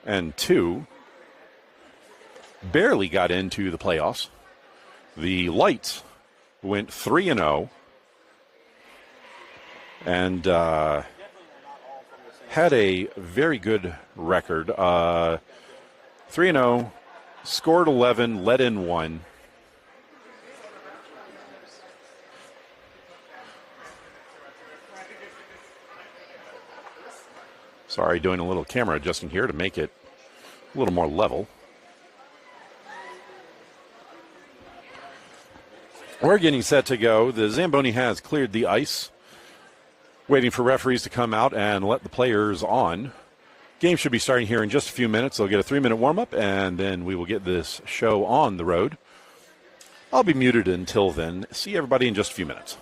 2 barely got into the playoffs. The Lights went 3-0 and had a very good record. 3-0, scored 11, let in 1. Sorry, doing a little camera adjusting here to make it a little more level. We're getting set to go. The Zamboni has cleared the ice, waiting for referees to come out and let the players on. Game should be starting here in just a few minutes. They'll get a 3-minute warm-up, and then we will get this show on the road. I'll be muted until then. See everybody in just a few minutes.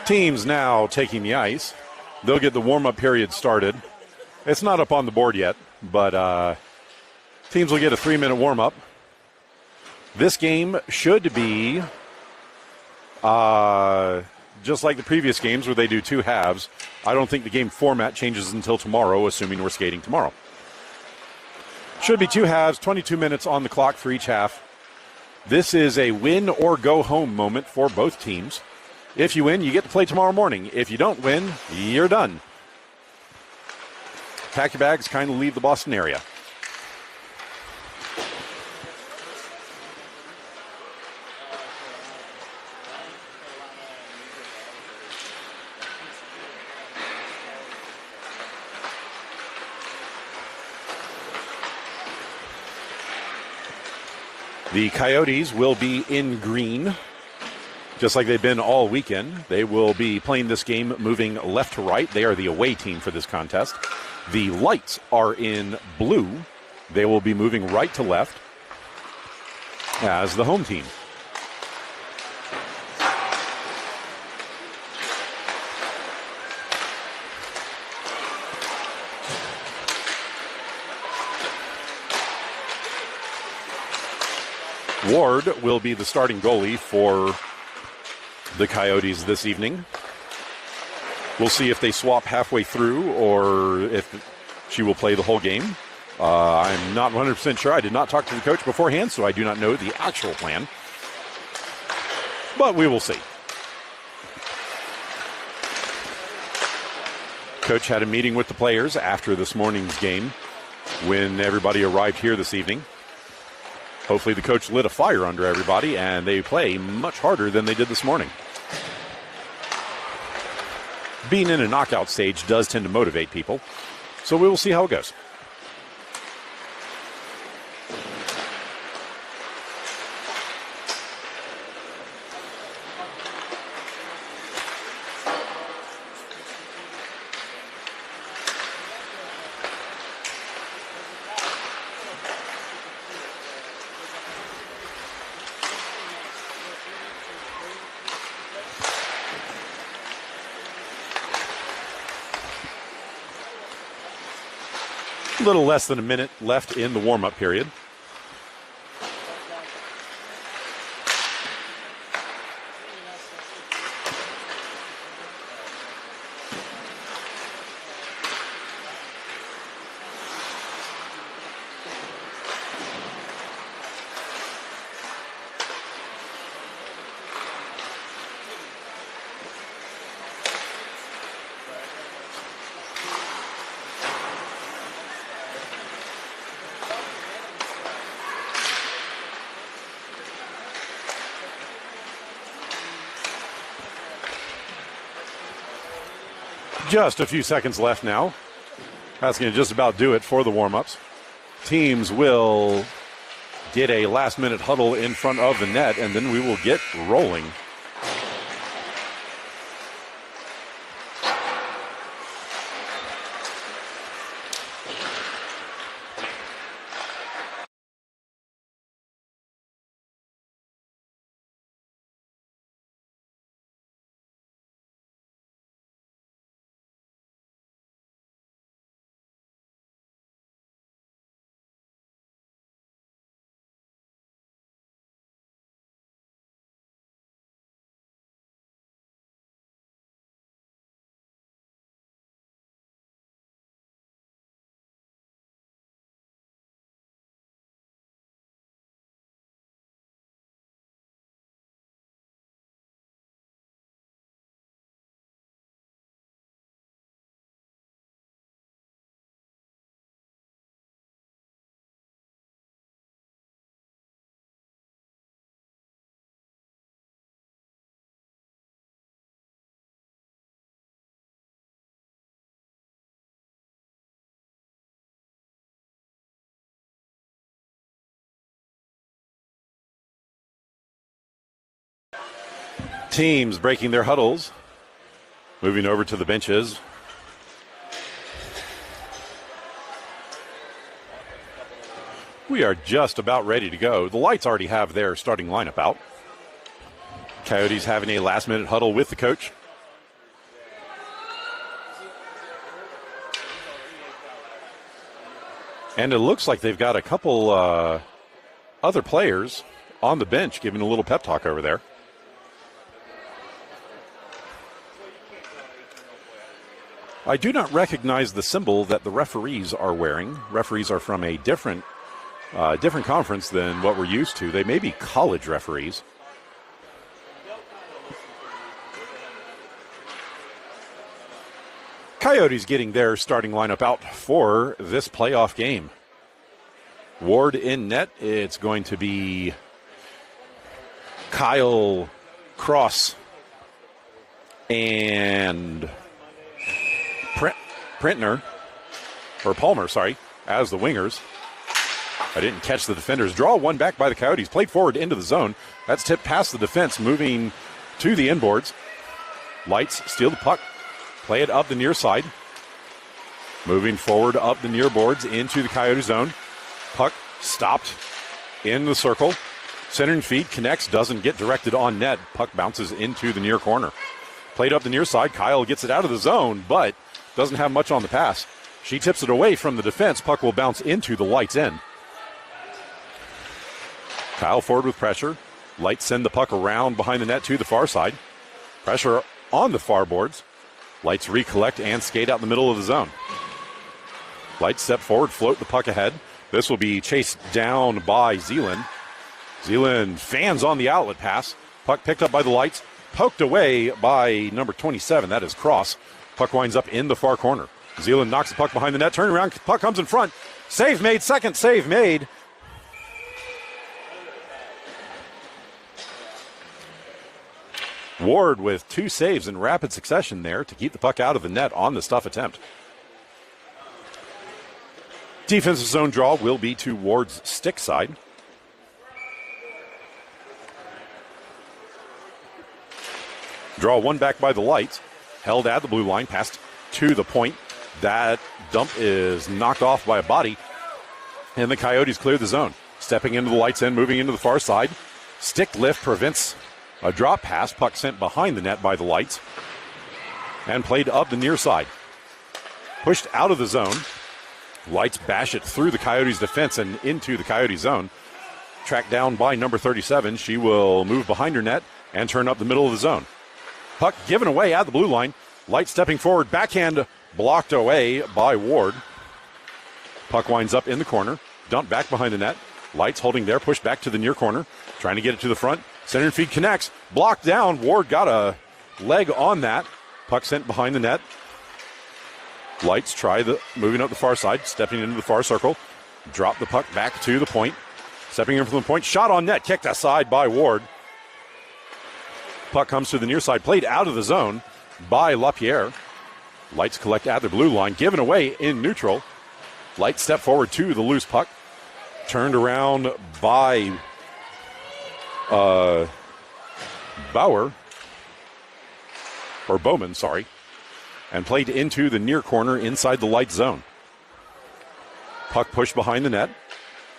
Teams now taking the ice. They'll get the warm-up period started. It's not up on the board yet. but teams will get a 3-minute warm-up. This game should be just like the previous games where they do 2 halves. I don't think the game format changes until tomorrow, assuming we're skating tomorrow. Should be 2 halves, 22 minutes on the clock for each half. This is a win or go home moment for both teams. If you win, you get to play tomorrow morning. If you don't win, you're done. Pack your bags, kind of leave the Boston area. The Coyotes will be in green, just like they've been all weekend. They will be playing this game moving left to right. They are the away team for this contest. The Lights are in blue. They will be moving right to left as the home team. Ward will be the starting goalie for the Coyotes this evening. We'll see if they swap halfway through or if she will play the whole game. I'm not 100% sure. I did not talk to the coach beforehand, so I do not know the actual plan. But we will see. Coach had a meeting with the players after this morning's game when everybody arrived here this evening. Hopefully the coach lit a fire under everybody and they play much harder than they did this morning. Being in a knockout stage does tend to motivate people, so we will see how it goes. A little less than a minute left in the warm-up period. Just a few seconds left now. That's going to just about do it for the warm-ups. Teams will get a last-minute huddle in front of the net, and then we will get rolling. Teams breaking their huddles, moving over to the benches. We are just about ready to go. The Lights already have their starting lineup out. Coyotes having a last-minute huddle with the coach. And it looks like they've got a couple other players on the bench giving a little pep talk over there. I do not recognize the symbol that the referees are wearing. Referees are from a different conference than what we're used to. They may be college referees. Coyotes getting their starting lineup out for this playoff game. Ward in net. It's going to be Kyle, Cross, and Palmer, as the wingers. I didn't catch the defenders. Draw one back by the Coyotes. Played forward into the zone. That's tipped past the defense, moving to the inboards. Lights steal the puck. Play it up the near side. Moving forward up the near boards into the Coyote zone. Puck stopped in the circle. Centering feed connects, doesn't get directed on net. Puck bounces into the near corner. Played up the near side. Kyle gets it out of the zone, but doesn't have much on the pass. She tips it away from the defense. Puck will bounce into the Lights end. Kyle forward with pressure. Lights send the puck around behind the net to the far side. Pressure on the far boards. Lights recollect and skate out the middle of the zone. Lights step forward, float the puck ahead. This will be chased down by Zeeland. Zeeland fans on the outlet pass. Puck picked up by the Lights, poked away by number 27. That is Cross. Puck winds up in the far corner. Zeeland knocks the puck behind the net. Turn around, puck comes in front. Save made, second save made. Ward with two saves in rapid succession there to keep the puck out of the net on the stuff attempt. Defensive zone draw will be to Ward's stick side. Draw one back by the Lights. Held at the blue line, passed to the point. That dump is knocked off by a body. And the Coyotes clear the zone. Stepping into the Lights end, moving into the far side. Stick lift prevents a drop pass. Puck sent behind the net by the Lights. And played up the near side. Pushed out of the zone. Lights bash it through the Coyotes' defense and into the Coyote zone. Tracked down by number 37. She will move behind her net and turn up the middle of the zone. Puck given away at the blue line. Lights stepping forward. Backhand blocked away by Ward. Puck winds up in the corner. Dumped back behind the net. Lights holding there. Pushed back to the near corner. Trying to get it to the front. Center feed connects. Blocked down. Ward got a leg on that. Puck sent behind the net. Lights try moving up the far side. Stepping into the far circle. Drop the puck back to the point. Stepping in from the point. Shot on net. Kicked aside by Ward. Puck comes to the near side. Played out of the zone by LaPierre. Lights collect at the blue line. Given away in neutral. Lights step forward to the loose puck. Turned around by Bowman, and played into the near corner inside the Light zone. Puck pushed behind the net.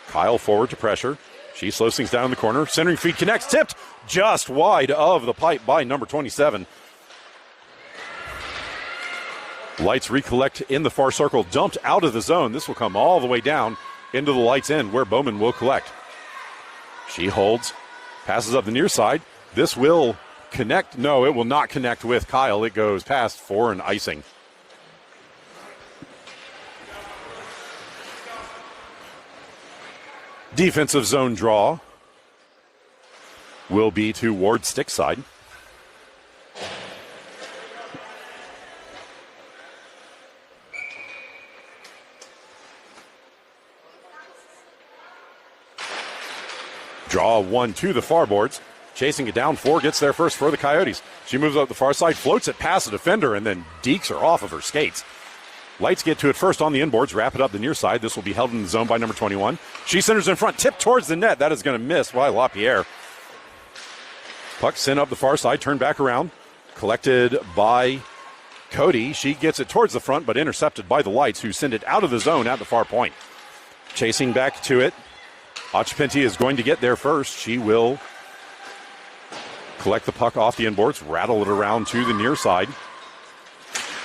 Kyle forward to pressure. She slows things down in the corner. Centering feed connects. Tipped just wide of the pipe by number 27. Lights recollect in the far circle. Dumped out of the zone. This will come all the way down into the Lights end where Bowman will collect. She holds. Passes up the near side. This will connect. No, it will not connect with Kyle. It goes past for an icing. Defensive zone draw will be to Ward's stick side. Draw one to the far boards. Chasing it down, 4 gets there first for the Coyotes. She moves up the far side, floats it past the defender, and then dekes her off of her skates. Lights get to it first on the inboards, wrap it up the near side. This will be held in the zone by number 21. She centers in front, tipped towards the net. That is going to miss by LaPierre. Puck sent up the far side, turned back around. Collected by Cody. She gets it towards the front, but intercepted by the Lights, who send it out of the zone at the far point. Chasing back to it. Ochpinti is going to get there first. She will collect the puck off the inboards, rattle it around to the near side.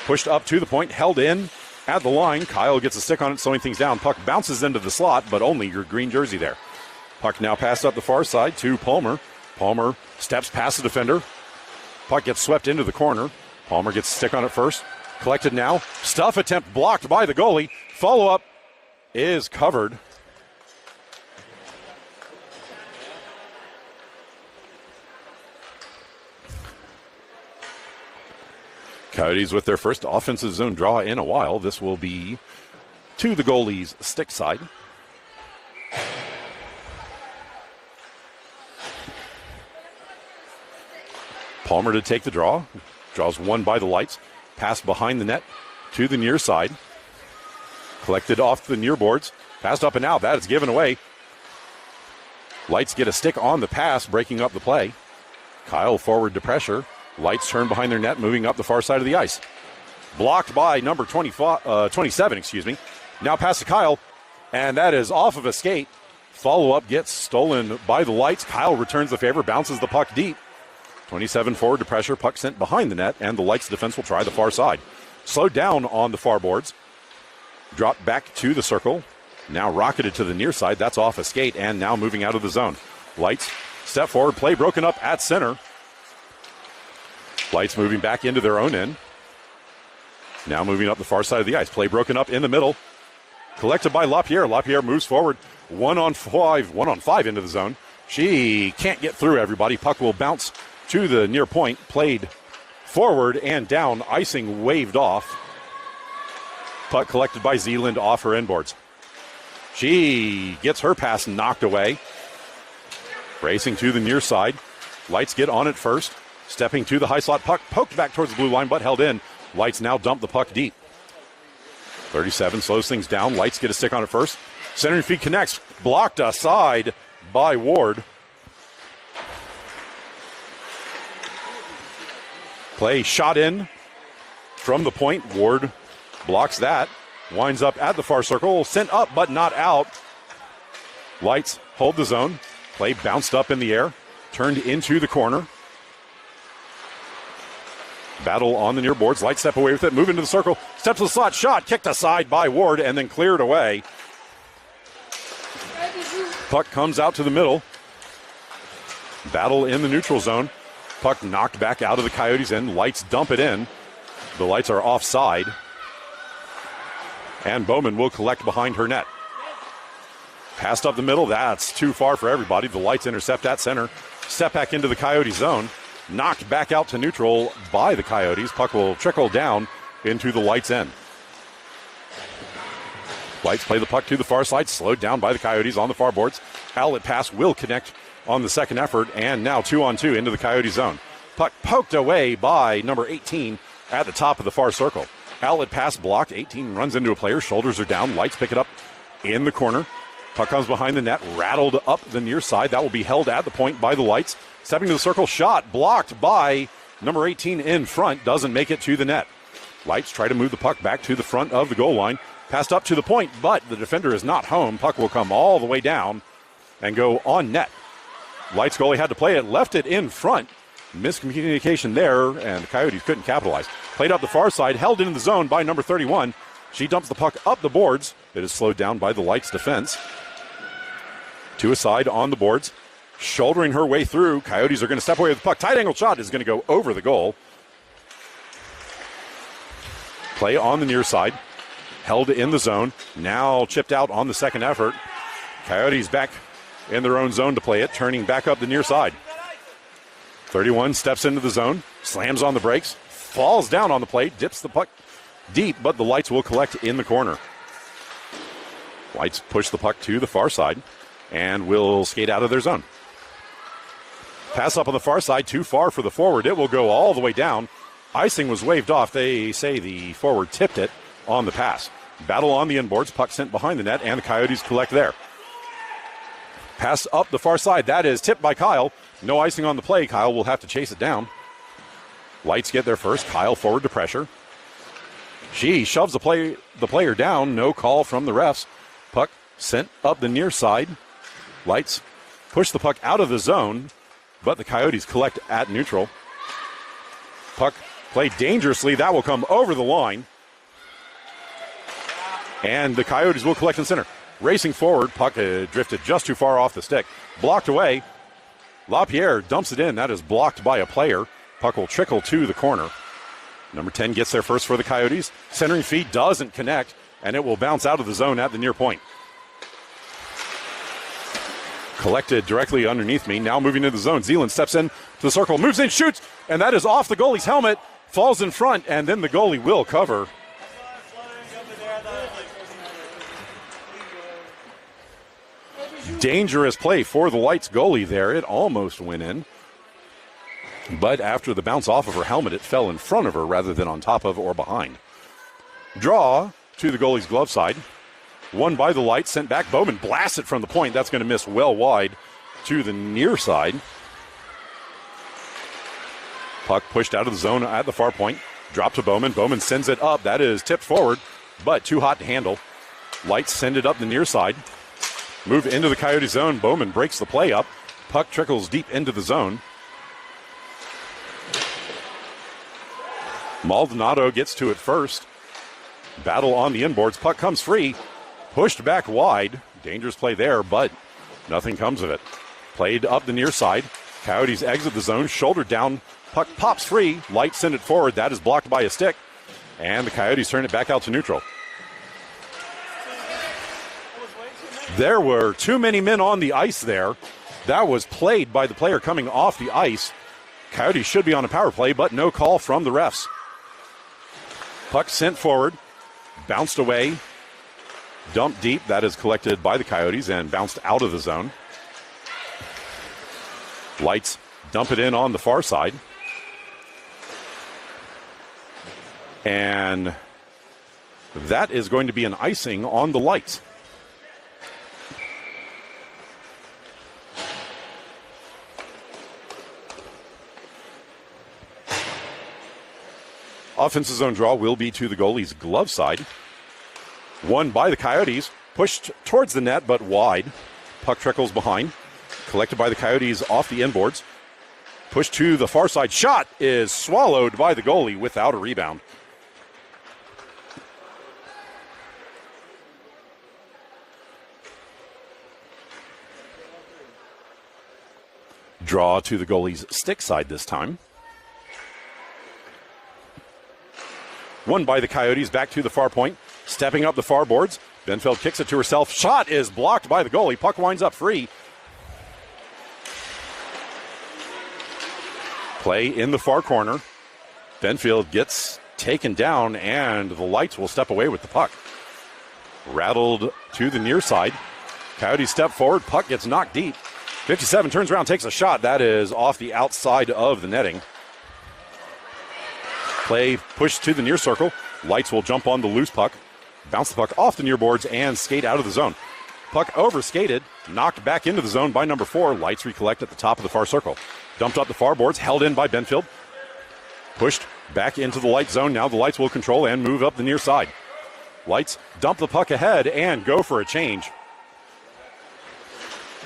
Pushed up to the point, held in at the line. Kyle gets a stick on it, slowing things down. Puck bounces into the slot, but only your green jersey there. Puck now passed up the far side to Palmer. Palmer steps past the defender. Puck gets swept into the corner. Palmer gets a stick on it first. Collected now. Stuff attempt blocked by the goalie. Follow-up is covered. Coyotes with their first offensive zone draw in a while. This will be to the goalie's stick side. Palmer to take the draw. Draws one by the Lights. Pass behind the net to the near side. Collected off the near boards. Passed up and out. That is given away. Lights get a stick on the pass, breaking up the play. Kyle forward to pressure. Lights turn behind their net, moving up the far side of the ice. Blocked by number 27, Now pass to Kyle, and that is off of a skate. Follow-up gets stolen by the Lights. Kyle returns the favor, bounces the puck deep. 27 forward to pressure, puck sent behind the net, and the Lights defense will try the far side. Slowed down on the far boards. Dropped back to the circle. Now rocketed to the near side. That's off a skate, and now moving out of the zone. Lights step forward, play broken up at center. Lights moving back into their own end. Now moving up the far side of the ice. Play broken up in the middle. Collected by LaPierre. LaPierre moves forward. 1-on-5 into the zone. She can't get through everybody. Puck will bounce to the near point. Played forward and down. Icing waved off. Puck collected by Zealand off her inboards. She gets her pass knocked away. Racing to the near side. Lights get on it first. Stepping to the high slot, puck poked back towards the blue line, but held in. Lights now dump the puck deep. 37 slows things down. Lights get a stick on it first. Centering feed connects. Blocked aside by Ward. Play shot in from the point. Ward blocks that. Winds up at the far circle. Sent up but not out. Lights hold the zone. Play bounced up in the air. Turned into the corner. Battle on the near boards. Light step away with it. Move into the circle. Step to the slot. Shot. Kicked aside by Ward and then cleared away. Puck comes out to the middle. Battle in the neutral zone. Puck knocked back out of the Coyotes end. Lights dump it in. The Lights are offside. And Bowman will collect behind her net. Passed up the middle. That's too far for everybody. The Lights intercept at center. Step back into the Coyote zone. Knocked back out to neutral by the Coyotes. Puck will trickle down into the Lights end. Lights play the puck to the far side. Slowed down by the Coyotes on the far boards. Outlet pass will connect on the second effort. And now 2-on-2 into the Coyote zone. Puck poked away by number 18 at the top of the far circle. Outlet pass blocked. 18 runs into a player. Shoulders are down. Lights pick it up in the corner. Puck comes behind the net. Rattled up the near side. That will be held at the point by the Lights. Stepping to the circle, shot blocked by number 18 in front. Doesn't make it to the net. Lights try to move the puck back to the front of the goal line. Passed up to the point, but the defender is not home. Puck will come all the way down and go on net. Lights goalie had to play it, left it in front. Miscommunication there, and the Coyotes couldn't capitalize. Played up the far side, held into the zone by number 31. She dumps the puck up the boards. It is slowed down by the Lights defense. To a side on the boards. Shouldering her way through. Coyotes are going to step away with the puck. Tight angle shot is going to go over the goal. Play on the near side. Held in the zone. Now chipped out on the second effort. Coyotes back in their own zone to play it. Turning back up the near side. 31 steps into the zone. Slams on the brakes. Falls down on the plate. Dips the puck deep, but the Lights will collect in the corner. Lights push the puck to the far side and will skate out of their zone. Pass up on the far side, too far for the forward. It will go all the way down. Icing was waved off. They say the forward tipped it on the pass. Battle on the inboards. Puck sent behind the net, and the Coyotes collect there. Pass up the far side. That is tipped by Kyle. No icing on the play. Kyle will have to chase it down. Lights get there first. Kyle forward to pressure. She shoves the player down. No call from the refs. Puck sent up the near side. Lights push the puck out of the zone, but the Coyotes collect at neutral. Puck played dangerously. That will come over the line. And the Coyotes will collect in center. Racing forward, puck drifted just too far off the stick. Blocked away. LaPierre dumps it in. That is blocked by a player. Puck will trickle to the corner. Number 10 gets there first for the Coyotes. Centering feed doesn't connect, and it will bounce out of the zone at the near point. Collected directly underneath me. Now moving into the zone. Zeeland steps in to the circle, moves in, shoots, and that is off the goalie's helmet. Falls in front, and then the goalie will cover. Dangerous play for the Lights goalie there. It almost went in. But after the bounce off of her helmet, it fell in front of her rather than on top of or behind. Draw to the goalie's glove side. Won by the Lights, sent back. Bowman blasts it from the point. That's going to miss well wide to the near side. Puck pushed out of the zone at the far point. Drop to Bowman. Bowman sends it up. That is tipped forward, but too hot to handle. Lights send it up the near side. Move into the Coyote zone. Bowman breaks the play up. Puck trickles deep into the zone. Maldonado gets to it first. Battle on the inboards. Puck comes free. Pushed back wide. Dangerous play there, but nothing comes of it. Played up the near side. Coyotes exit the zone. Shoulder down. Puck pops free. Lights send it forward. That is blocked by a stick. And the Coyotes turn it back out to neutral. There were too many men on the ice there. That was played by the player coming off the ice. Coyotes should be on a power play, but no call from the refs. Puck sent forward. Bounced away. Dumped deep. That is collected by the Coyotes and bounced out of the zone. Lights dump it in on the far side. And that is going to be an icing on the Lights. Offensive zone draw will be to the goalie's glove side. Won by the Coyotes. Pushed towards the net, but wide. Puck trickles behind. Collected by the Coyotes off the inboards. Pushed to the far side. Shot is swallowed by the goalie without a rebound. Draw to the goalie's stick side this time. Won by the Coyotes, back to the far point. Stepping up the far boards. Benfield kicks it to herself. Shot is blocked by the goalie. Puck winds up free. Play in the far corner. Benfield gets taken down, and the Lights will step away with the puck. Rattled to the near side. Coyotes step forward. Puck gets knocked deep. 57 turns around, takes a shot. That is off the outside of the netting. Play pushed to the near circle. Lights will jump on the loose puck. Bounce the puck off the near boards and skate out of the zone. Puck over skated. Knocked back into the zone by number 4. Lights recollect at the top of the far circle. Dumped up the far boards. Held in by Benfield. Pushed back into the Light zone. Now the Lights will control and move up the near side. Lights dump the puck ahead and go for a change.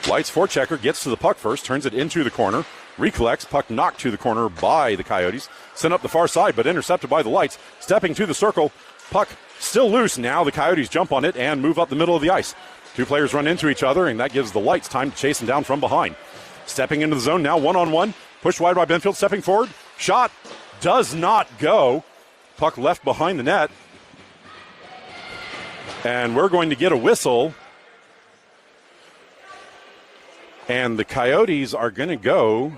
Lights forechecker gets to the puck first. Turns it into the corner. Recollects. Puck knocked to the corner by the Coyotes. Sent up the far side, but intercepted by the Lights. Stepping to the circle. Puck still loose. Now the Coyotes jump on it and move up the middle of the ice. Two players run into each other, and that gives the Lights time to chase them down from behind. Stepping into the zone now, one-on-one. Pushed wide by Benfield. Stepping forward. Shot does not go. Puck left behind the net. And we're going to get a whistle. And the Coyotes are going to go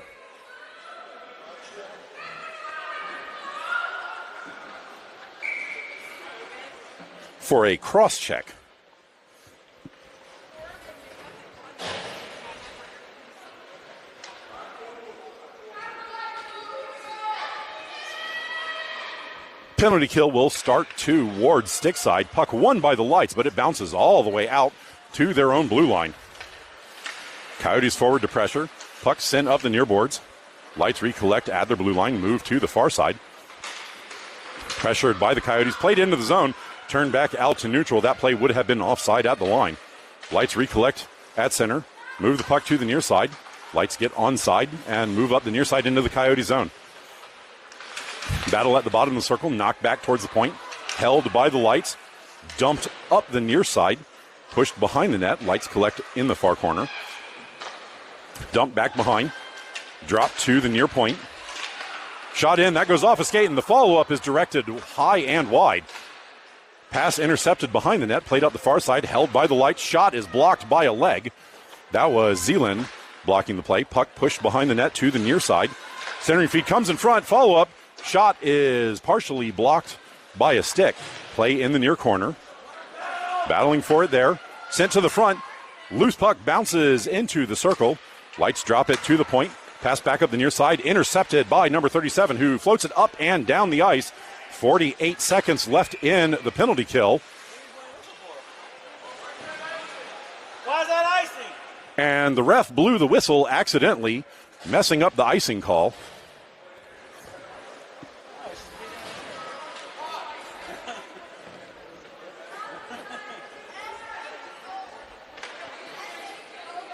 for a cross check. Penalty kill will start towards stick side. Puck won by the Lights, but it bounces all the way out to their own blue line. Coyotes forward to pressure. Puck sent up the near boards. Lights recollect at their blue line, move to the far side. Pressured by the Coyotes, played into the zone, turned back out to neutral. That play would have been offside at the line. Lights recollect at center, move the puck to the near side. Lights get onside and move up the near side into the Coyote zone. Battle at the bottom of the circle, knocked back towards the point, held by the Lights. dumped up the near side, pushed behind the net. Lights collect in the far corner. Dumped back behind. Dropped to the near point. Shot in. That goes off a skate, and the follow-up is directed high and wide. Pass intercepted behind the net. Played up the far side. Held by the Lights. Shot is blocked by a leg. That was Zeeland blocking the play. Puck pushed behind the net to the near side. Centering feed comes in front. Follow-up. Shot is partially blocked by a stick. Play in the near corner. Battling for it there. Sent to the front. Loose puck bounces into the circle. Lights drop it to the point. Pass back up the near side. Intercepted by number 37, who floats it up and down the ice. 48 seconds left in the penalty kill. Why is that icing? And the ref blew the whistle accidentally, messing up the icing call.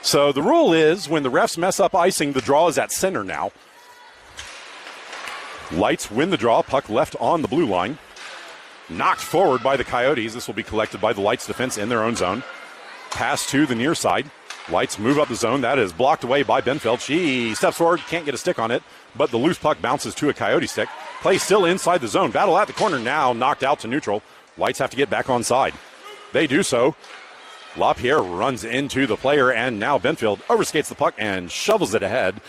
So the rule is when the refs mess up icing, the draw is at center now. Lights win the draw. Puck left on the blue line. Knocked forward by the Coyotes. This will be collected by the Lights defense in their own zone. Pass to the near side. Lights move up the zone. That is blocked away by Benfeld. She steps forward, can't get a stick on it, but the loose puck bounces to a Coyote stick. Play still inside the zone. Battle at the corner now, knocked out to neutral. Lights have to get back on side. They do so. LaPierre runs into the player, and now Benfield overskates the puck and shovels it ahead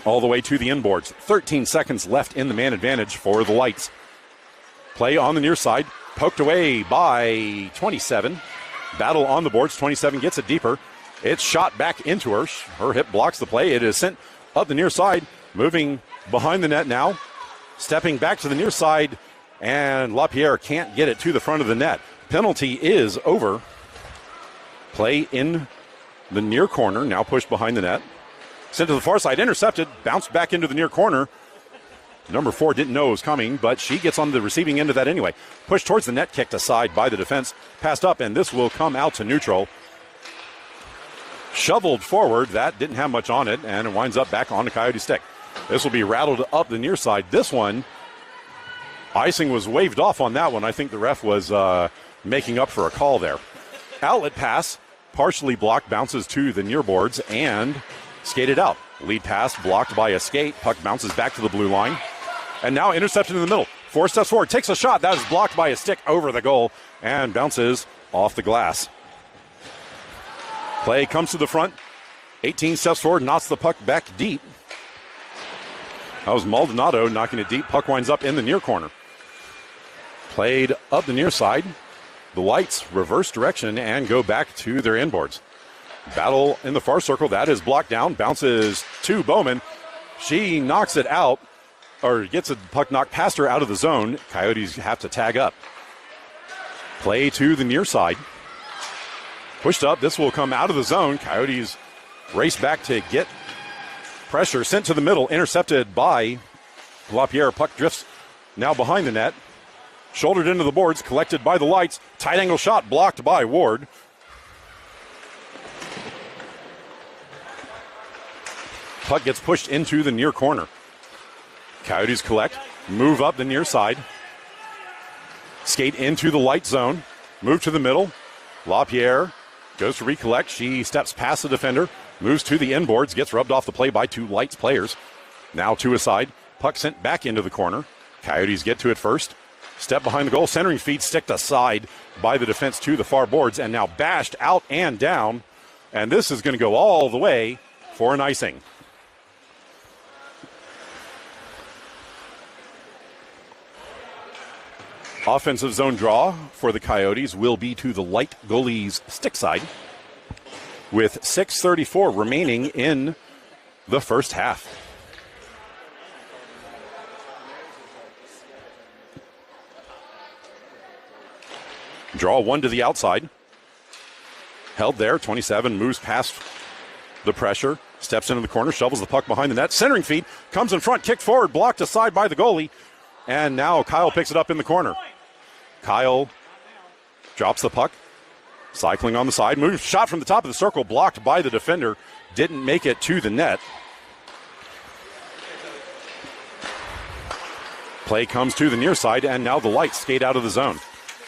all the way to the inboards. 13 seconds left in the man advantage for the Lights. Play on the near side, poked away by 27. Battle on the boards. 27 gets it deeper. It's shot back into her. Her hip blocks the play. It is sent up the near side, moving behind the net now. Stepping back to the near side, and LaPierre can't get it to the front of the net. Penalty is over. Play in the near corner, now pushed behind the net. Sent to the far side, intercepted, bounced back into the near corner. Number 4 didn't know it was coming, but she gets on the receiving end of that anyway. Pushed towards the net, kicked aside by the defense. Passed up, and this will come out to neutral. Shoveled forward, that didn't have much on it, and it winds up back on the Coyote stick. This will be rattled up the near side. This one, icing was waved off on that one. I think the ref was making up for a call there. Outlet pass, partially blocked, bounces to the near boards, and skated out. Lead pass blocked by a skate. Puck bounces back to the blue line. And now intercepted in the middle. 4 steps forward, takes a shot. That is blocked by a stick over the goal and bounces off the glass. Play comes to the front. 18 steps forward, knocks the puck back deep. That was Maldonado knocking it deep. Puck winds up in the near corner. Played up the near side. The Lights reverse direction and go back to their inboards. Battle in the far circle. That is blocked down. Bounces to Bowman. She knocks it out, or gets a puck knocked past her out of the zone. Coyotes have to tag up. Play to the near side. Pushed up. This will come out of the zone. Coyotes race back to get pressure. Sent to the middle. Intercepted by LaPierre. Puck drifts now behind the net. Shouldered into the boards, collected by the Lights. Tight angle shot blocked by Ward. Puck gets pushed into the near corner. Coyotes collect, move up the near side. Skate into the Light zone, move to the middle. LaPierre goes to recollect. She steps past the defender, moves to the inboards, gets rubbed off the play by 2 Lights players. Now to a side. Puck sent back into the corner. Coyotes get to it first. Step behind the goal, centering feed sticked aside by the defense to the far boards, and now bashed out and down. And this is going to go all the way for an icing. Offensive zone draw for the Coyotes will be to the Light goalie's stick side with 6:34 remaining in the first half. Draw 1 to the outside. Held there. 27 moves past the pressure. Steps into the corner. Shovels the puck behind the net. Centering feed. Comes in front. Kicked forward. Blocked aside by the goalie. And now Kyle picks it up in the corner. Kyle drops the puck. Cycling on the side. Moves. Shot from the top of the circle. Blocked by the defender. Didn't make it to the net. Play comes to the near side. And now the Lights skate out of the zone.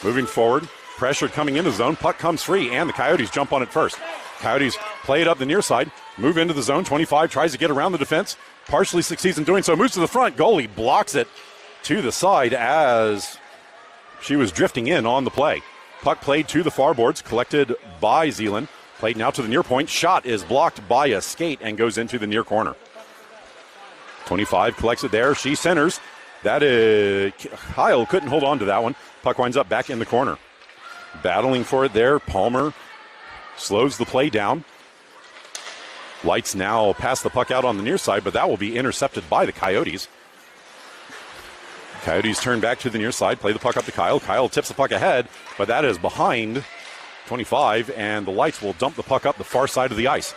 Moving forward, pressure coming into the zone. Puck comes free, and the Coyotes jump on it first. Coyotes play it up the near side, move into the zone. 25 tries to get around the defense, partially succeeds in doing so, moves to the front. Goalie blocks it to the side as she was drifting in on the play. Puck played to the far boards, collected by Zeeland. Played now to the near point. Shot is blocked by a skate and goes into the near corner. 25 collects it there. She centers. That is, Kyle couldn't hold on to that one. Puck winds up back in the corner. Battling for it there. Palmer slows the play down. Lights now pass the puck out on the near side, but that will be intercepted by the Coyotes. Coyotes turn back to the near side, play the puck up to Kyle. Kyle tips the puck ahead, but that is behind 25, and the Lights will dump the puck up the far side of the ice.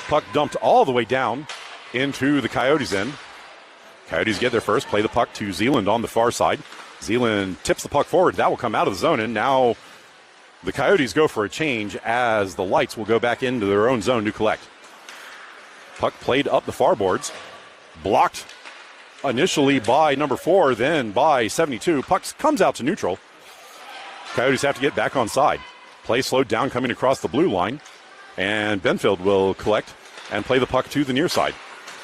Puck dumped all the way down into the Coyotes' end. Coyotes get there first, play the puck to Zeeland on the far side. Zeeland tips the puck forward. That will come out of the zone, and now the Coyotes go for a change as the Lights will go back into their own zone to collect. Puck played up the far boards, blocked initially by number 4, then by 72. Puck comes out to neutral. Coyotes have to get back on side. Play slowed down coming across the blue line, and Benfield will collect and play the puck to the near side.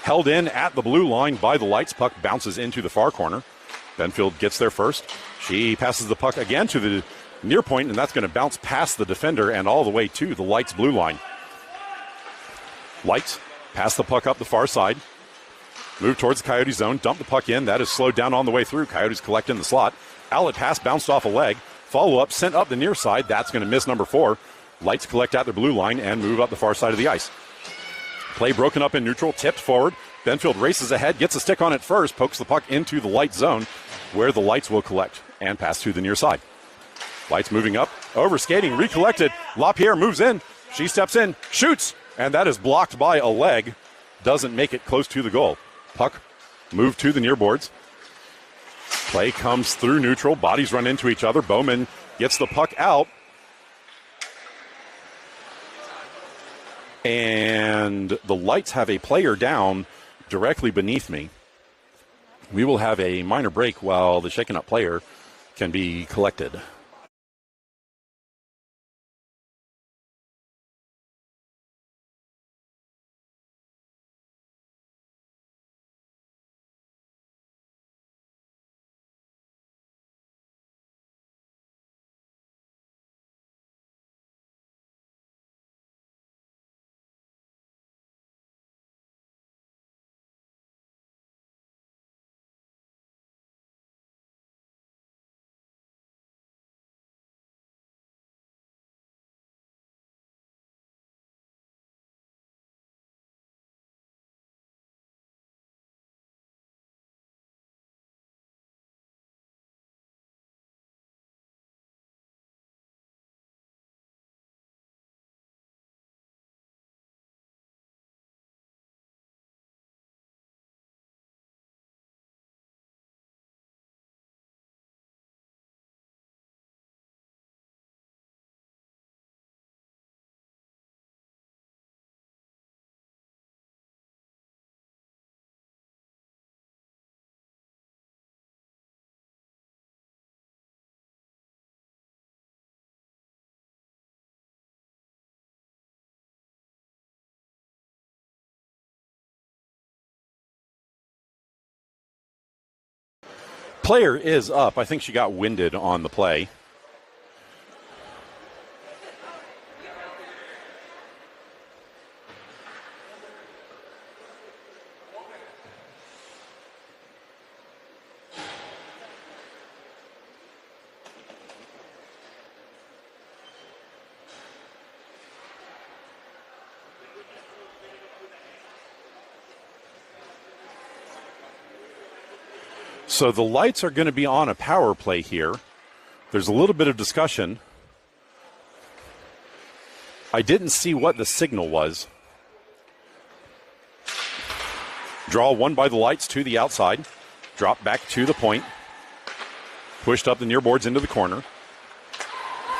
Held in at the blue line by the Lights. Puck bounces into the far corner. Benfield gets there first. She passes the puck again to the near point, and that's going to bounce past the defender and all the way to the Lights blue line. Lights pass the puck up the far side. Move towards the Coyote zone. Dump the puck in. That is slowed down on the way through. Coyotes collect in the slot. Outlet pass bounced off a leg. Follow-up sent up the near side. That's going to miss number 4. Lights collect at their blue line and move up the far side of the ice. Play broken up in neutral. Tipped forward. Benfield races ahead. Gets a stick on it first. Pokes the puck into the Lights zone where the Lights will collect and pass to the near side. Lights moving up. Over skating. Recollected. LaPierre moves in. She steps in. Shoots. And that is blocked by a leg. Doesn't make it close to the goal. Puck moved to the near boards. Play comes through neutral. Bodies run into each other. Bowman gets the puck out. And the Lights have a player down directly beneath me. We will have a minor break while the shaken up player can be collected. Player is up. I think she got winded on the play. So the Lights are going to be on a power play here. There's a little bit of discussion. I didn't see what the signal was. Draw one by the Lights to the outside. Drop back to the point. Pushed up the near boards into the corner.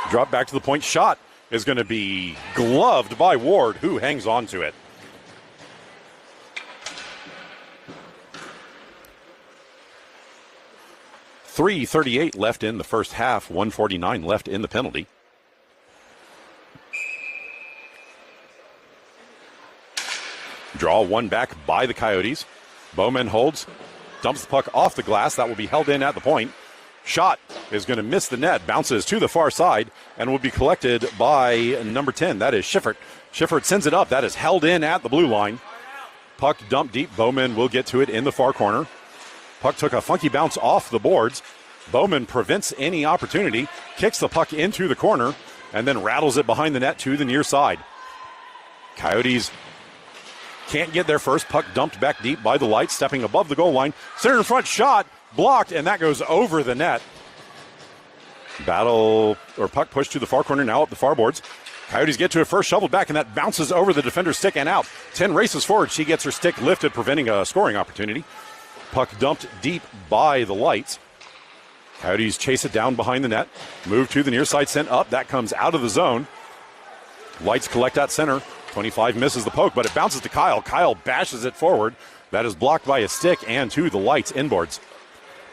Drop back to the point. Shot is going to be gloved by Ward, who hangs on to it. 3:38 left in the first half, 1:49 left in the penalty. Draw one back by the Coyotes. Bowman holds, dumps the puck off the glass. That will be held in at the point. Shot is going to miss the net, bounces to the far side, and will be collected by number 10. That is Schifferdt. Schifferdt sends it up. That is held in at the blue line. Puck dumped deep. Bowman will get to it in the far corner. Puck took a funky bounce off the boards. Bowman prevents any opportunity, kicks the puck into the corner, and then rattles it behind the net to the near side. Coyotes can't get there first. Puck dumped back deep by the Lights, stepping above the goal line. Center in front shot, blocked, and that goes over the net. Puck pushed to the far corner, now up the far boards. Coyotes get to it first, shoveled back, and that bounces over the defender's stick and out. 10 races forward. She gets her stick lifted, preventing a scoring opportunity. Puck dumped deep by the Lights. Coyotes chase it down behind the net. Move to the near side, sent up. That comes out of the zone. Lights collect at center. 25 misses the poke, but it bounces to Kyle. Kyle bashes it forward. That is blocked by a stick and to the Lights inboards.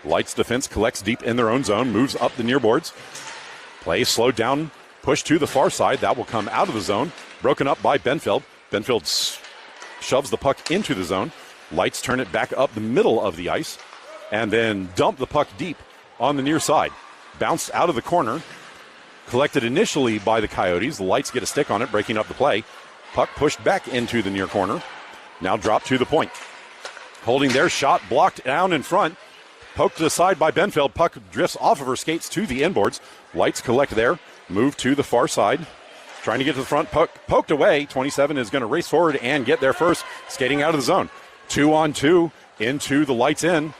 Lights defense collects deep in their own zone, moves up the near boards. Play slowed down, pushed to the far side. That will come out of the zone. Broken up by Benfield. Benfield shoves the puck into the zone. Lights turn it back up the middle of the ice and then dump the puck deep on the near side. Bounced out of the corner. Collected initially by the Coyotes. The Lights get a stick on it, breaking up the play. Puck pushed back into the near corner. Now dropped to the point. Holding their shot, blocked down in front. Poked to the side by Benfield. Puck drifts off of her skates to the inboards. Lights collect there. Move to the far side. Trying to get to the front. Puck poked away. 27 is going to race forward and get there first. Skating out of the zone. 2-on-2 into the Lights in.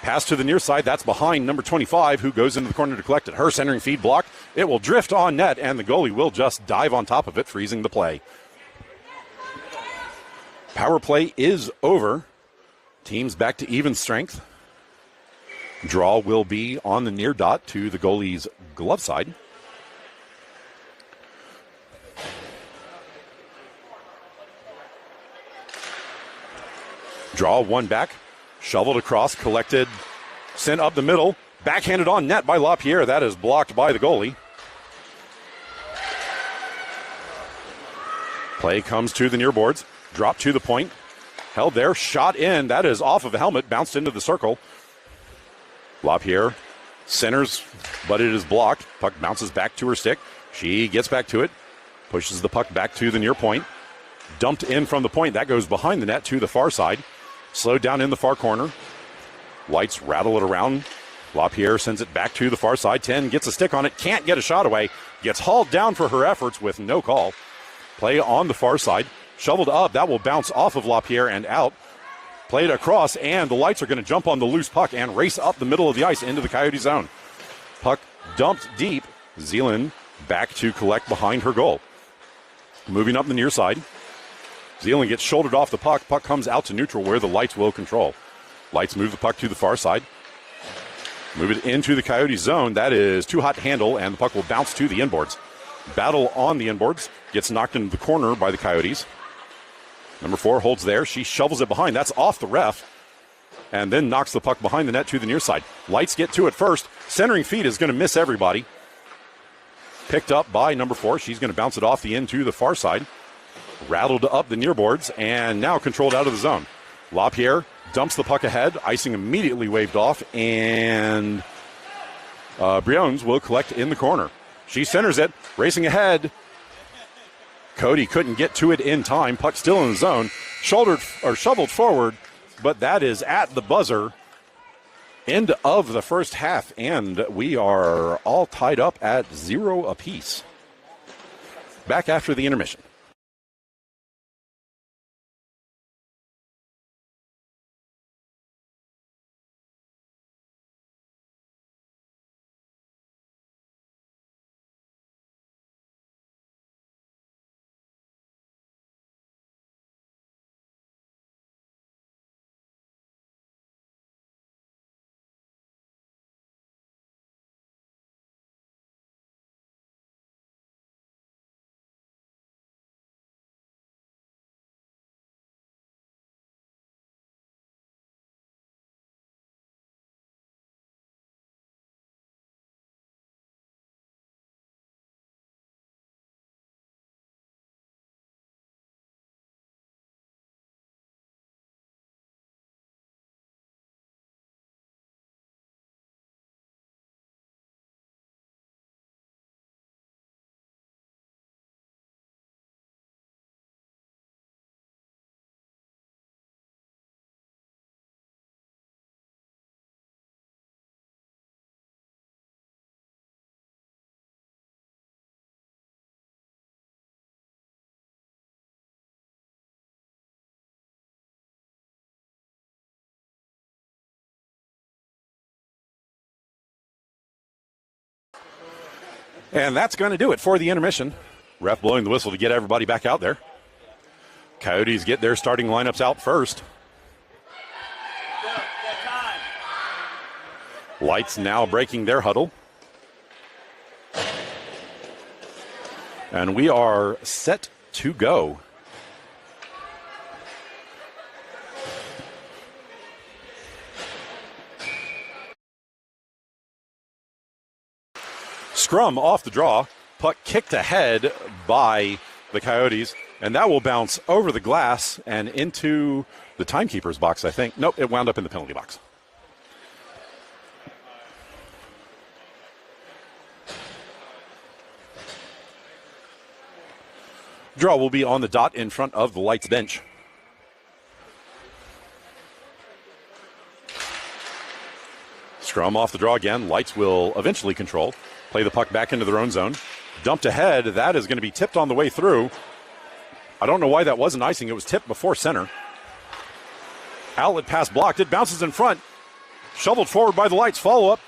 Pass to the near side. That's behind number 25, who goes into the corner to collect it. Her centering feed blocked. It will drift on net, and the goalie will just dive on top of it, freezing the play. Power play is over. Teams back to even strength. Draw will be on the near dot to the goalie's glove side. Draw one back. Shoveled across, collected, sent up the middle. Backhanded on net by LaPierre. That is blocked by the goalie. Play comes to the near boards. Drop to the point. Held there. Shot in. That is off of a helmet. Bounced into the circle. LaPierre centers, but it is blocked. Puck bounces back to her stick. She gets back to it. Pushes the puck back to the near point. Dumped in from the point. That goes behind the net to the far side. Slowed down in the far corner. Lights rattle it around. LaPierre sends it back to the far side. 10 gets a stick on it. Can't get a shot away. Gets hauled down for her efforts with no call. Play on the far side. Shoveled up. That will bounce off of LaPierre and out. Played across, and the Lights are going to jump on the loose puck and race up the middle of the ice into the Coyote zone. Puck dumped deep. Zeeland back to collect behind her goal. Moving up the near side. Zeeland gets shouldered off the puck. Puck comes out to neutral where the Lights will control. Lights move the puck to the far side. Move it into the Coyote zone. That is too hot to handle, and the puck will bounce to the inboards. Battle on the inboards. Gets knocked into the corner by the Coyotes. Number 4 holds there. She shovels it behind. That's off the ref. And then knocks the puck behind the net to the near side. Lights get to it first. Centering feed is going to miss everybody. Picked up by number 4. She's going to bounce it off the end to the far side. Rattled up the near boards and now controlled out of the zone. LaPierre dumps the puck ahead. Icing immediately waved off, and Briones will collect in the corner. She centers it, racing ahead. Cody couldn't get to it in time. Puck still in the zone. Shoveled forward, but that is at the buzzer. End of the first half, and we are all tied up at 0 apiece. Back after the intermission. And that's going to do it for the intermission. Ref blowing the whistle to get everybody back out there. Coyotes get their starting lineups out first. Lights now breaking their huddle. And we are set to go. Scrum off the draw. Puck kicked ahead by the Coyotes. And that will bounce over the glass and into the timekeeper's box, I think. Nope, it wound up in the penalty box. Draw will be on the dot in front of the Lights bench. Scrum off the draw again. Lights will eventually control. Play the puck back into their own zone. Dumped ahead. That is going to be tipped on the way through. I don't know why that wasn't icing. It was tipped before center. Outlet pass blocked. It bounces in front. Shoveled forward by the Lights. Follow-up.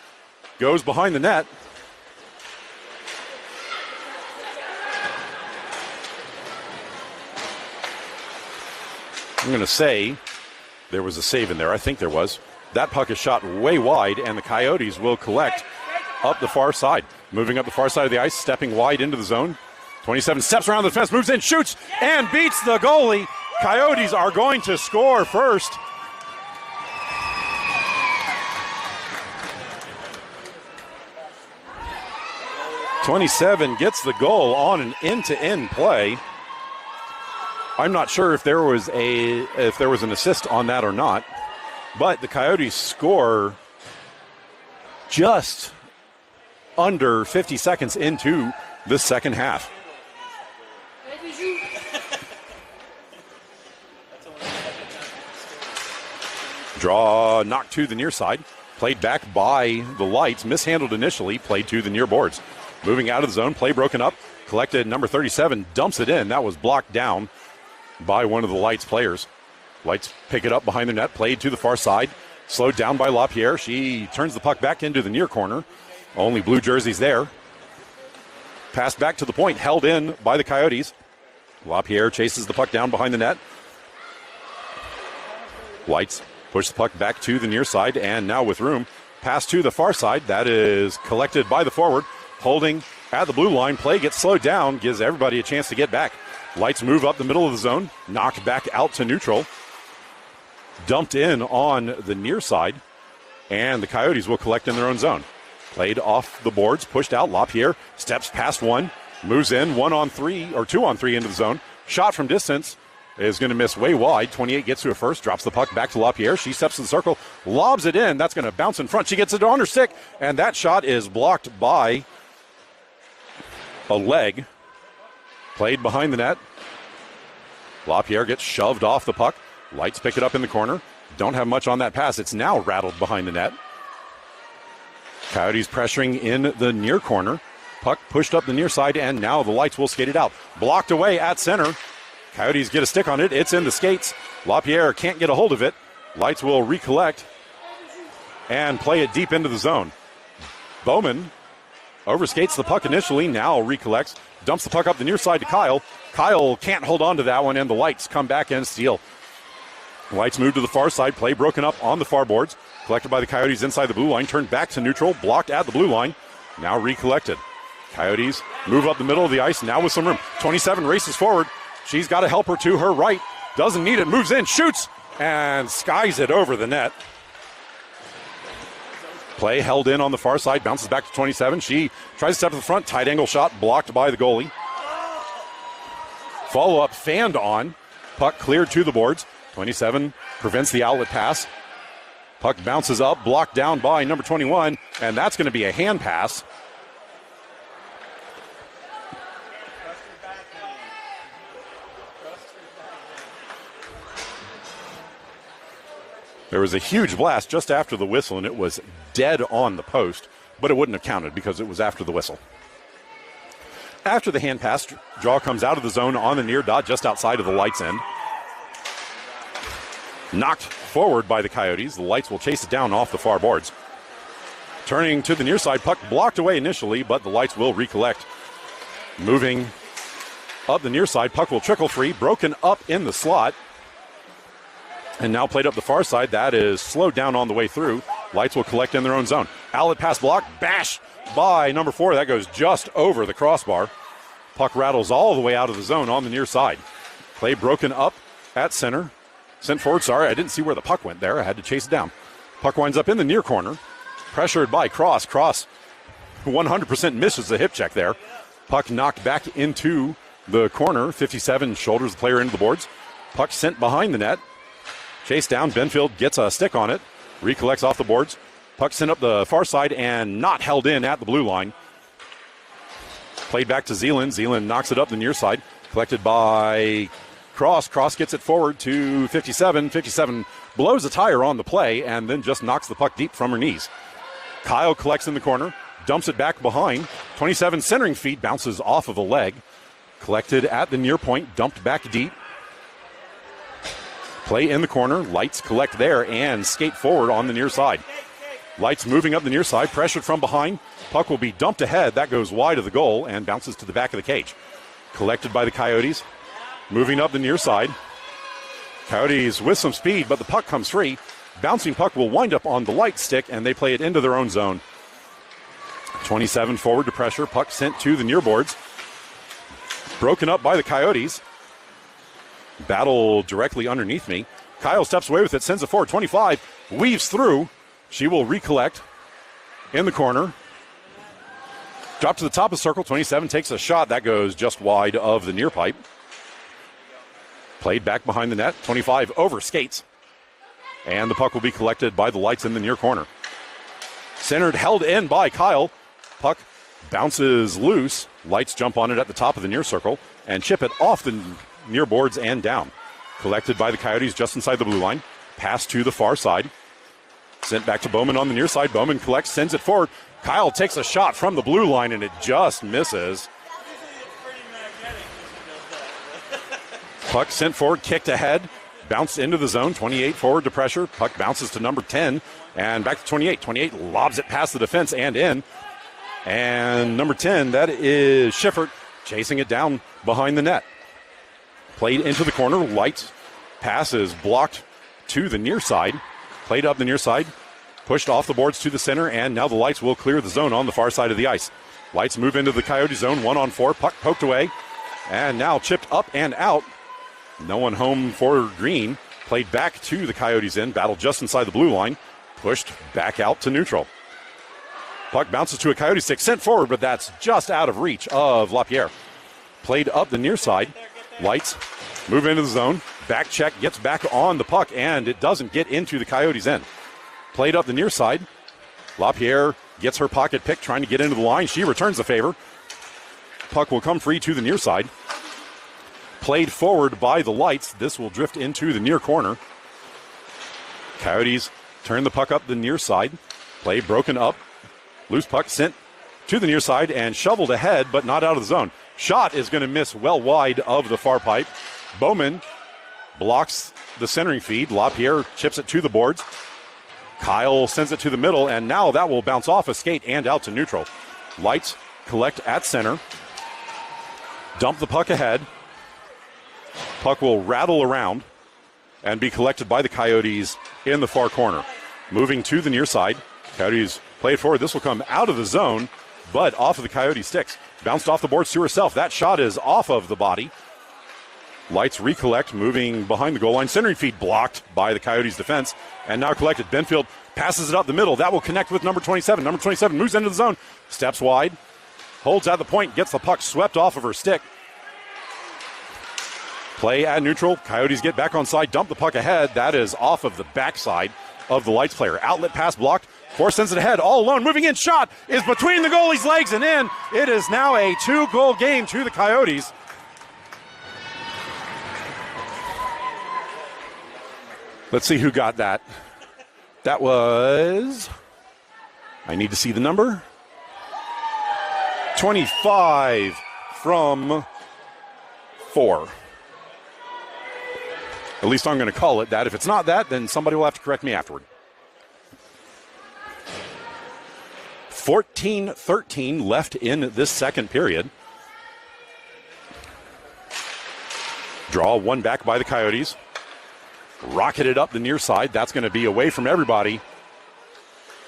Goes behind the net. I'm going to say there was a save in there. I think there was. That puck is shot way wide, and the Coyotes will collect up the far side. Moving up the far side of the ice, stepping wide into the zone. 27 steps around the fence, moves in, shoots, and beats the goalie. Coyotes are going to score first. .27 gets the goal on an end-to-end play. I'm not sure if there was an assist on that or not, but the Coyotes score just under 50 seconds into the second half. Draw knocked to the near side, played back by the Lights, mishandled initially, played to the near boards. Moving out of the zone, play broken up, collected number 37, dumps it in. That was blocked down by one of the Lights players. Lights pick it up behind the net, played to the far side, slowed down by LaPierre. She turns the puck back into the near corner. Only blue jerseys there. Passed back to the point, held in by the Coyotes. LaPierre chases the puck down behind the net. Lights push the puck back to the near side, and now with room, pass to the far side. That is collected by the forward, holding at the blue line. Play gets slowed down, gives everybody a chance to get back. Lights move up the middle of the zone, knocked back out to neutral. Dumped in on the near side, and the Coyotes will collect in their own zone. Played off the boards, pushed out. LaPierre steps past one, moves in 1-on-3 or 2-on-3 into the zone. Shot from distance is going to miss way wide. 28 gets to it first, drops the puck back to LaPierre. She steps to the circle, lobs it in. That's going to bounce in front. She gets it on her stick, and that shot is blocked by a leg. Played behind the net. LaPierre gets shoved off the puck. Lights pick it up in the corner. Don't have much on that pass. It's now rattled behind the net. Coyotes pressuring in the near corner. Puck pushed up the near side, and now the Lights will skate it out. Blocked away at center. Coyotes get a stick on it. It's in the skates. LaPierre can't get a hold of it. Lights will recollect and play it deep into the zone. Bowman overskates the puck initially, now recollects. Dumps the puck up the near side to Kyle. Kyle can't hold on to that one, and the Lights come back and steal. Lights move to the far side. Play broken up on the far boards. Collected by the Coyotes inside the blue line. Turned back to neutral. Blocked at the blue line. Now recollected. Coyotes move up the middle of the ice. Now with some room. 27 races forward. She's got a helper to her right. Doesn't need it. Moves in. Shoots. And skies it over the net. Play held in on the far side. Bounces back to 27. She tries to step to the front. Tight angle shot. Blocked by the goalie. Follow-up fanned on. Puck cleared to the boards. 27 prevents the outlet pass. Puck bounces up, blocked down by number 21, and that's going to be a hand pass. There was a huge blast just after the whistle, and it was dead on the post, but it wouldn't have counted because it was after the whistle. After the hand pass, draw comes out of the zone on the near dot just outside of the Lights end. Knocked forward by the Coyotes. The Lights will chase it down off the far boards. Turning to the near side, puck blocked away initially, but the Lights will recollect. Moving up the near side, puck will trickle free, broken up in the slot. And now played up the far side. That is slowed down on the way through. Lights will collect in their own zone. Outlet pass block, bash by number 4. That goes just over the crossbar. Puck rattles all the way out of the zone on the near side. Play broken up at center. Sent forward, sorry, I didn't see where the puck went there. I had to chase it down. Puck winds up in the near corner. Pressured by Cross. Cross 100% misses the hip check there. Puck knocked back into the corner. 57 shoulders the player into the boards. Puck sent behind the net. Chase down. Benfield gets a stick on it. Recollects off the boards. Puck sent up the far side and not held in at the blue line. Played back to Zeeland. Zeeland knocks it up the near side. Collected by Cross. Cross gets it forward to 57. 57 blows a tire on the play and then just knocks the puck deep from her knees. Kyle collects in the corner. Dumps it back behind. 27 centering feet bounces off of a leg. Collected at the near point. Dumped back deep. Play in the corner. Lights collect there and skate forward on the near side. Lights moving up the near side. Pressured from behind. Puck will be dumped ahead. That goes wide of the goal and bounces to the back of the cage. Collected by the Coyotes. Moving up the near side. Coyotes with some speed, but the puck comes free. Bouncing puck will wind up on the Light stick, and they play it into their own zone. 27 forward to pressure. Puck sent to the near boards. Broken up by the Coyotes. Battle directly underneath me. Kyle steps away with it, sends it forward. 25 weaves through. She will recollect in the corner. Drop to the top of the circle. 27 takes a shot. That goes just wide of the near pipe. Played back behind the net. 25 over skates. And the puck will be collected by the Lights in the near corner. Centered, held in by Kyle. Puck bounces loose. Lights jump on it at the top of the near circle and chip it off the near boards and down. Collected by the Coyotes just inside the blue line. Pass to the far side. Sent back to Bowman on the near side. Bowman collects, sends it forward. Kyle takes a shot from the blue line and it just misses. Puck sent forward, kicked ahead, bounced into the zone. 28 forward to pressure. Puck bounces to number 10 and back to 28. 28 lobs it past the defense and in. And number 10, that is Schiffert, chasing it down behind the net. Played into the corner. Lights pass is blocked to the near side. Played up the near side. Pushed off the boards to the center. And now the Lights will clear the zone on the far side of the ice. Lights move into the Coyote zone. 1-on-4. Puck poked away. And now chipped up and out. No one home for Green. Played back to the Coyotes end. Battle just inside the blue line. Pushed back out to neutral. Puck bounces to a Coyote stick. Sent forward, but that's just out of reach of LaPierre. Played up the near side. Lights move into the zone. Back check, gets back on the puck, and it doesn't get into the Coyotes' end. Played up the near side. LaPierre gets her pocket pick, trying to get into the line. She returns the favor. Puck will come free to the near side. Played forward by the Lights. This will drift into the near corner. Coyotes turn the puck up the near side. Play broken up. Loose puck sent to the near side and shoveled ahead, but not out of the zone. Shot is going to miss well wide of the far pipe. Bowman blocks the centering feed. LaPierre chips it to the boards. Kyle sends it to the middle, and now that will bounce off a skate and out to neutral. Lights collect at center. Dump the puck ahead. Puck will rattle around and be collected by the Coyotes in the far corner. Moving to the near side. Coyotes play it forward. This will come out of the zone, but off of the Coyote sticks. Bounced off the boards to herself. That shot is off of the body. Lights recollect, moving behind the goal line. Centering feed blocked by the Coyotes defense. And now collected. Benfield passes it up the middle. That will connect with number 27. Number 27 moves into the zone. Steps wide. Holds at the point. Gets the puck swept off of her stick. Play at neutral. Coyotes get back on side. Dump the puck ahead. That is off of the backside of the Lights player. Outlet pass blocked. Force sends it ahead, all alone, moving in, shot is between the goalie's legs and in. It is now a 2-goal game to the Coyotes. Let's see who got that. That was, I need to see the number, 25 from 4. At least I'm going to call it that. If it's not that, then somebody will have to correct me afterward. 14-13 left in this second period. Draw one back by the Coyotes. Rocketed up the near side. That's going to be away from everybody.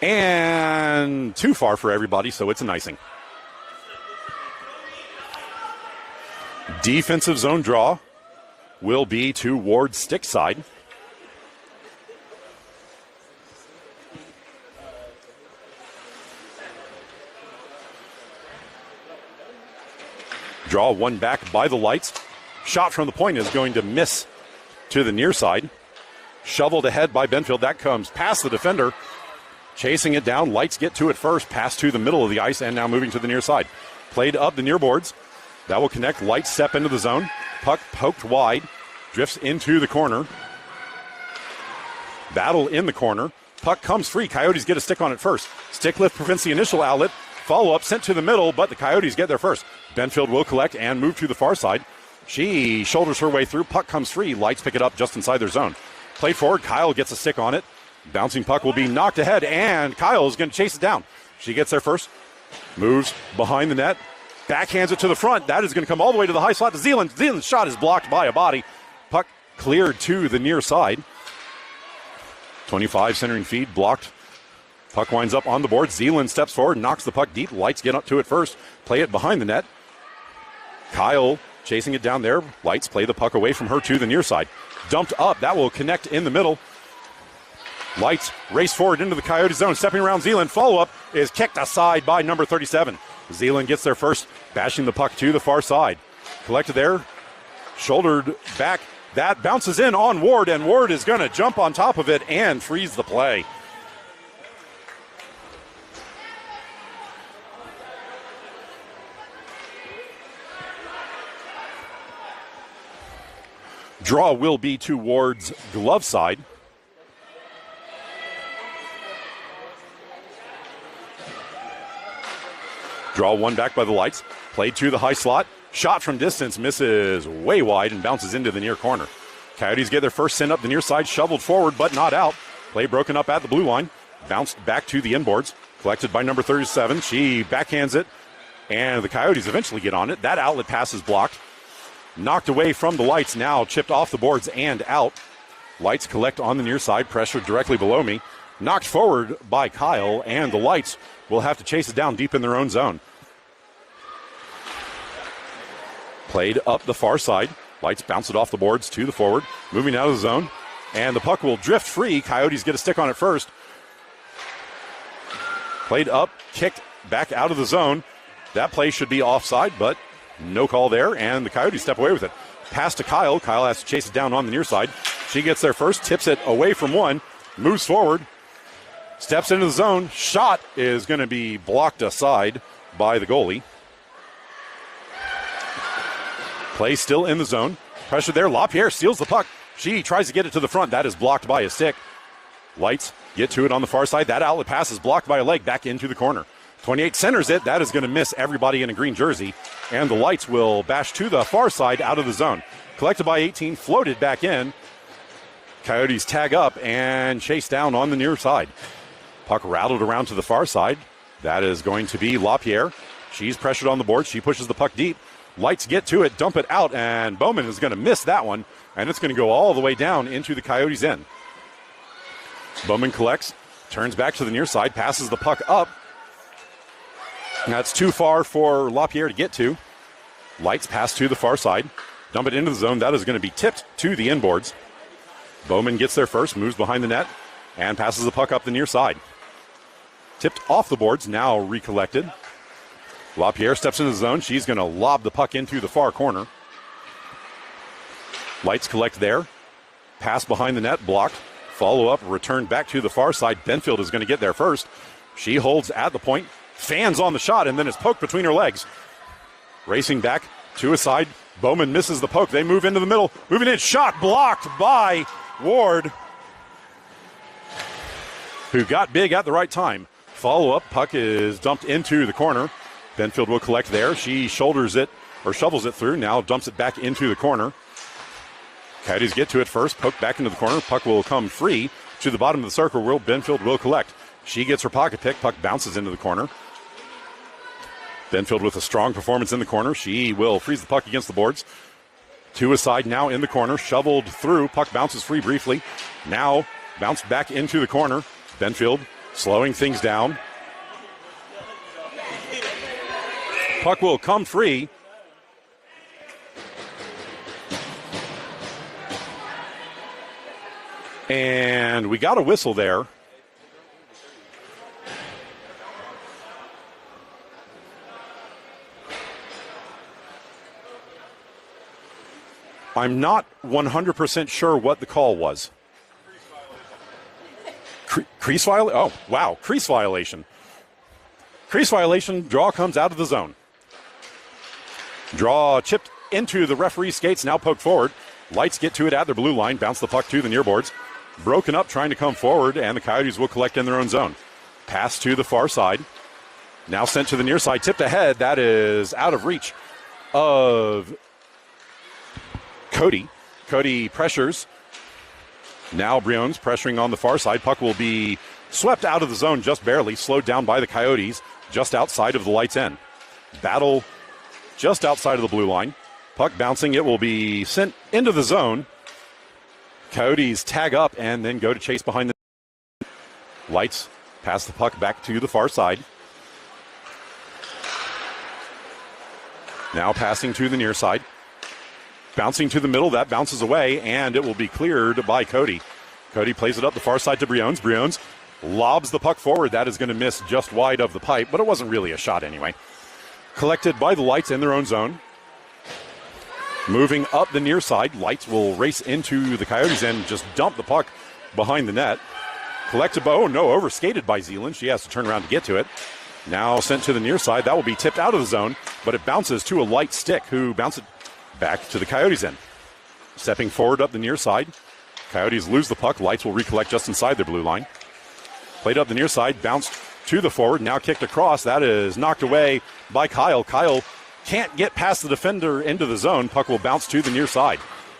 And too far for everybody, so it's an icing. Defensive zone draw will be to Ward's stick side. Draw one back by the Lights. Shot from the point is going to miss to the near side. Shoveled ahead by Benfield. That comes past the defender. Chasing it down. Lights get to it first. Pass to the middle of the ice and now moving to the near side. Played up the near boards. That will connect. Lights step into the zone. Puck poked wide. Drifts into the corner. Battle in the corner. Puck comes free. Coyotes get a stick on it first. Stick lift prevents the initial outlet. Follow-up sent to the middle, but the Coyotes get there first. Benfield will collect and move to the far side. She shoulders her way through. Puck comes free. Lights pick it up just inside their zone. Played forward. Kyle gets a stick on it. Bouncing puck will be knocked ahead, and Kyle is going to chase it down. She gets there first. Moves behind the net. Backhands it to the front. That is going to come all the way to the high slot to Zeeland. Zeeland's shot is blocked by a body. Puck cleared to the near side. 25 centering feed blocked. Puck winds up on the board. Zeeland steps forward, knocks the puck deep. Lights get up to it first. Play it behind the net. Kyle chasing it down there. Lights play the puck away from her to the near side. Dumped up. That will connect in the middle. Lights race forward into the Coyote zone. Stepping around Zeeland. Follow-up is kicked aside by number 37. Zeeland gets there first, bashing the puck to the far side. Collected there. Shouldered back. That bounces in on Ward, and Ward is going to jump on top of it and freeze the play. Draw will be to Ward's glove side. Draw one back by the Lights. Played to the high slot. Shot from distance misses way wide and bounces into the near corner. Coyotes get their first send up the near side. Shoveled forward but not out. Play broken up at the blue line. Bounced back to the inboards. Collected by number 37. She backhands it. And the Coyotes eventually get on it. That outlet pass is blocked. Knocked away from the Lights, now chipped off the boards and out. Lights collect on the near side, pressured directly below me. Knocked forward by Kyle, and the Lights will have to chase it down deep in their own zone. Played up the far side. Lights bounce it off the boards to the forward, moving out of the zone. And the puck will drift free. Coyotes get a stick on it first. Played up, kicked back out of the zone. That play should be offside, but no call there, and the Coyotes step away with it. Pass to Kyle. Kyle has to chase it down on the near side. She gets there first, tips it away from one, moves forward, steps into the zone. Shot is going to be blocked aside by the goalie. Play still in the zone. Pressure there. LaPierre steals the puck. She tries to get it to the front. That is blocked by a stick. Lights get to it on the far side. That outlet pass is blocked by a leg back into the corner. 28 centers it. That is going to miss everybody in a green jersey. And the Lights will bash to the far side out of the zone. Collected by 18, floated back in. Coyotes tag up and chase down on the near side. Puck rattled around to the far side. That is going to be LaPierre. She's pressured on the board. She pushes the puck deep. Lights get to it, dump it out, and Bowman is going to miss that one. And it's going to go all the way down into the Coyotes' end. Bowman collects, turns back to the near side, passes the puck up. That's too far for LaPierre to get to. Lights pass to the far side. Dump it into the zone. That is going to be tipped to the inboards. Bowman gets there first, moves behind the net, and passes the puck up the near side. Tipped off the boards, now recollected. LaPierre steps into the zone. She's going to lob the puck into the far corner. Lights collect there. Pass behind the net, blocked. Follow up, return back to the far side. Benfield is going to get there first. She holds at the point. Fans on the shot, and then is poked between her legs. Racing back to a side. Bowman misses the poke. They move into the middle. Moving in. Shot blocked by Ward, who got big at the right time. Follow-up. Puck is dumped into the corner. Benfield will collect there. She shoulders it, or shovels it through. Now dumps it back into the corner. Coyotes get to it first. Poke back into the corner. Puck will come free to the bottom of the circle where Benfield will collect. She gets her pocket pick. Puck bounces into the corner. Benfield with a strong performance in the corner. She will freeze the puck against the boards. To a side now in the corner, shoveled through. Puck bounces free briefly. Now bounced back into the corner. Benfield slowing things down. Puck will come free. And we got a whistle there. I'm not 100% sure what the call was. Crease violation? Oh, wow. Crease violation. Crease violation. Draw comes out of the zone. Draw chipped into the referee's skates, now poked forward. Lights get to it at their blue line, bounce the puck to the near boards. Broken up, trying to come forward, and the Coyotes will collect in their own zone. Pass to the far side. Now sent to the near side, tipped ahead. That is out of reach of Cody. Cody pressures. Now Briones pressuring on the far side. Puck will be swept out of the zone just barely, slowed down by the Coyotes just outside of the Lights' end. Battle just outside of the blue line. Puck bouncing. It will be sent into the zone. Coyotes tag up and then go to chase behind the Lights. Pass the puck back to the far side. Now passing to the near side. Bouncing to the middle, that bounces away, and it will be cleared by Cody. Cody plays it up the far side to Briones. Briones lobs the puck forward. That is going to miss just wide of the pipe, but it wasn't really a shot anyway. Collected by the Lights in their own zone. Moving up the near side, Lights will race into the Coyotes and just dump the puck behind the net. Collected by, overskated by Zealand. She has to turn around to get to it. Now sent to the near side. That will be tipped out of the zone, but it bounces to a Light stick who bounces back to the Coyotes' end. Stepping forward up the near side. Coyotes lose the puck. Lights will recollect just inside their blue line. Played up the near side, bounced to the forward, now kicked across. That is knocked away by Kyle. Kyle can't get past the defender into the zone. Puck will bounce to the near side.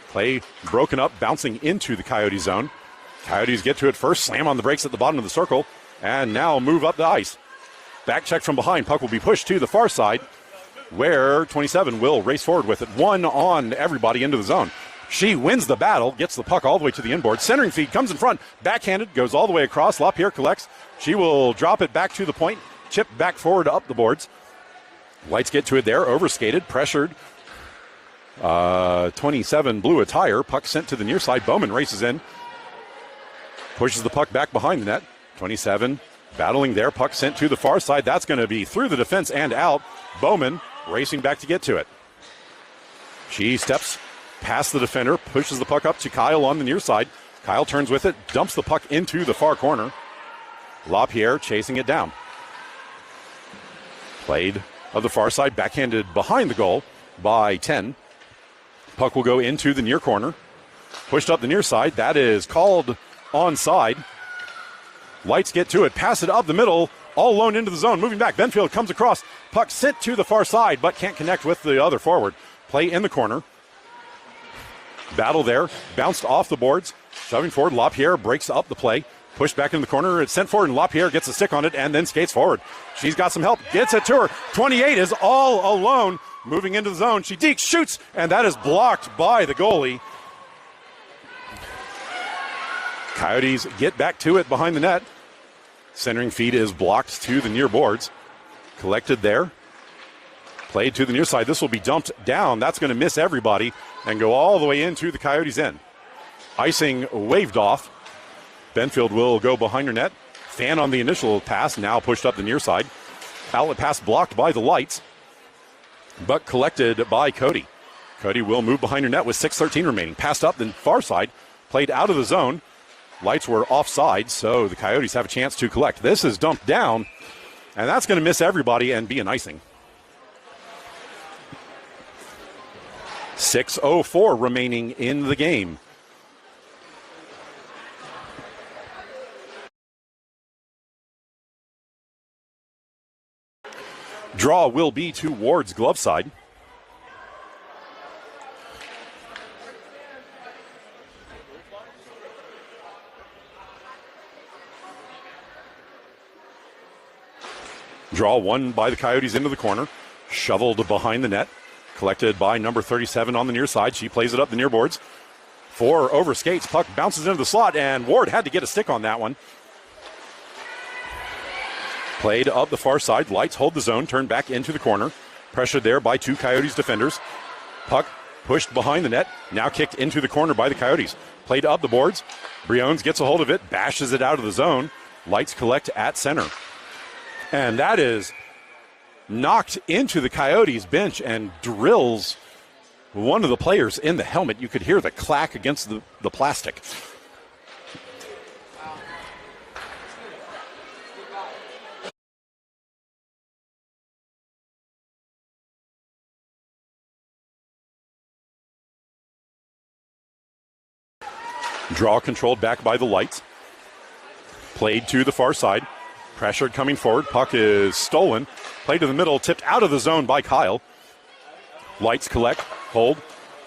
Play broken up, bouncing into the Coyote zone. Coyotes get to it first, slam on the brakes at the bottom of the circle, and now move up the ice. Back check from behind. Puck will be pushed to the far side, where 27 will race forward with it. One on everybody into the zone. She wins the battle, gets the puck all the way to the inboard. Centering feed comes in front, backhanded, goes all the way across. LaPierre collects. She will drop it back to the point, chip back forward up the boards. Lights get to it there, overskated, pressured. 27 blew a tire. Puck sent to the near side. Bowman races in, pushes the puck back behind the net. 27 battling there. Puck sent to the far side. That's going to be through the defense and out. Bowman racing back to get to it. She steps past the defender, pushes the puck up to Kyle on the near side. Kyle turns with it, dumps the puck into the far corner. LaPierre chasing it down. Played of the far side, backhanded behind the goal by 10. Puck will go into the near corner. Pushed up the near side. That is called onside. Lights get to it, pass it up the middle, all alone into the zone. Moving back, Benfield comes across. Puck sent to the far side, but can't connect with the other forward. Play in the corner. Battle there, bounced off the boards. Shoving forward, LaPierre breaks up the play. Pushed back in the corner, it's sent forward, and LaPierre gets a stick on it and then skates forward. She's got some help, gets it to her. 28 is all alone, moving into the zone. She dekes, shoots, and that is blocked by the goalie. Coyotes get back to it behind the net. Centering feed is blocked to the near boards. Collected there. Played to the near side. This will be dumped down. That's going to miss everybody and go all the way into the Coyotes' end. Icing waved off. Benfield will go behind her net. Fan on the initial pass, now pushed up the near side. Outlet pass blocked by the Lights, but collected by Cody. Cody will move behind her net with 6:13 remaining. Passed up the far side, played out of the zone. Lights were offside, so the Coyotes have a chance to collect. This is dumped down, and that's going to miss everybody and be an icing. 6:04 remaining in the game. Draw will be to Ward's glove side. Draw won by the Coyotes into the corner. Shoveled behind the net. Collected by number 37 on the near side. She plays it up the near boards. 4 over skates. Puck bounces into the slot, and Ward had to get a stick on that one. Played up the far side. Lights hold the zone. Turned back into the corner. Pressured there by 2 Coyotes defenders. Puck pushed behind the net. Now kicked into the corner by the Coyotes. Played up the boards. Briones gets a hold of it. Bashes it out of the zone. Lights collect at center. And that is knocked into the Coyotes bench and drills one of the players in the helmet. You could hear the clack against the plastic. Draw controlled back by the Lights. Played to the far side. Pressured coming forward. Puck is stolen. Played to the middle. Tipped out of the zone by Kyle. Lights collect. Hold.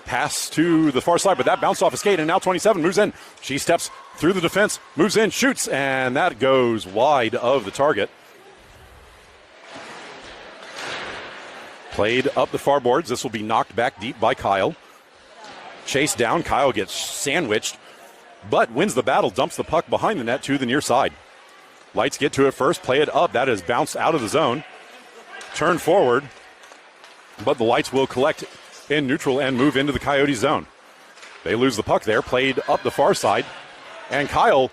Pass to the far side, but that bounced off a skate, and now 27 moves in. She steps through the defense, moves in, shoots, and that goes wide of the target. Played up the far boards. This will be knocked back deep by Kyle. Chased down. Kyle gets sandwiched, but wins the battle, dumps the puck behind the net to the near side. Lights get to it first, play it up. That is bounced out of the zone. Turn forward, but the Lights will collect in neutral and move into the Coyote zone. They lose the puck there, played up the far side, and Kyle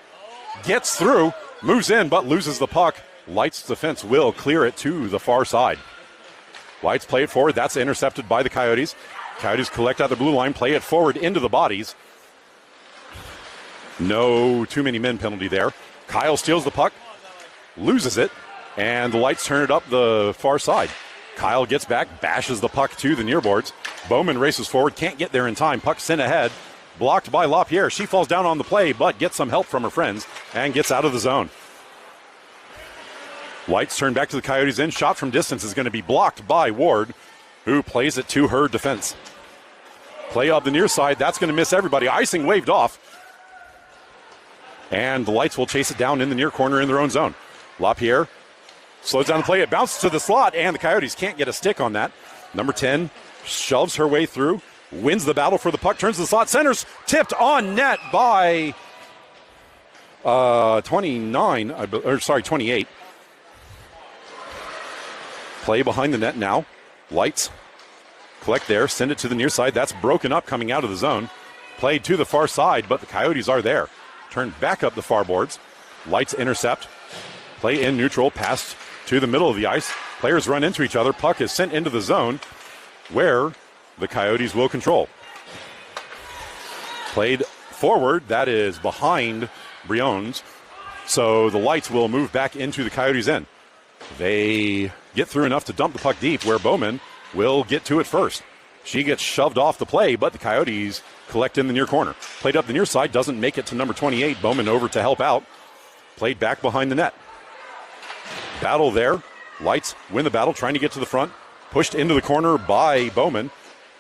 gets through, moves in, but loses the puck. Lights defense will clear it to the far side. Lights play it forward. That's intercepted by the Coyotes. Coyotes collect out the blue line, play it forward into the bodies. No too many men penalty there. Kyle steals the puck, loses it, and the Lights turn it up the far side. Kyle gets back, bashes the puck to the near boards. Bowman races forward, can't get there in time. Puck sent ahead, blocked by LaPierre. She falls down on the play, but gets some help from her friends and gets out of the zone. Lights turn back to the Coyotes end. Shot from distance is going to be blocked by Ward, who plays it to her defense. Play up the near side, that's going to miss everybody. Icing waved off. And the Lights will chase it down in the near corner in their own zone. LaPierre slows down the play. It bounces to the slot, and the Coyotes can't get a stick on that. Number 10 shoves her way through, wins the battle for the puck, turns to the slot, centers, tipped on net by 28. Play behind the net now. Lights collect there, send it to the near side. That's broken up coming out of the zone. Played to the far side, but the Coyotes are there. Turned back up the far boards. Lights intercept. Play in neutral, pass to the middle of the ice. Players run into each other. Puck is sent into the zone where the Coyotes will control. Played forward, that is behind Briones. So the Lights will move back into the Coyotes' end. They get through enough to dump the puck deep where Bowman will get to it first. She gets shoved off the play, but the Coyotes collect in the near corner. Played up the near side, doesn't make it to number 28. Bowman over to help out. Played back behind the net. Battle there. Lights win the battle, trying to get to the front. Pushed into the corner by Bowman.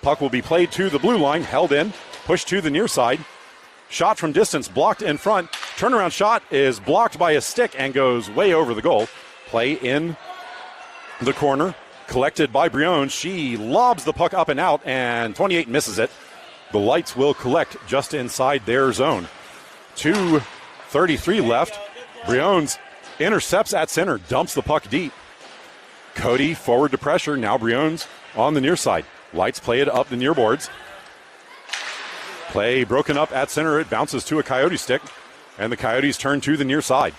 Puck will be played to the blue line, held in, pushed to the near side. Shot from distance, blocked in front. Turnaround shot is blocked by a stick and goes way over the goal. Play in the corner, collected by Briones. She lobs the puck up and out, and 28 misses it. The Lights will collect just inside their zone. 2:33 left. Briones intercepts at center, dumps the puck deep. Cody forward to pressure. Now Briones on the near side. Lights play it up the near boards. Play broken up at center. It bounces to a Coyote stick, and the Coyotes turn to the near side.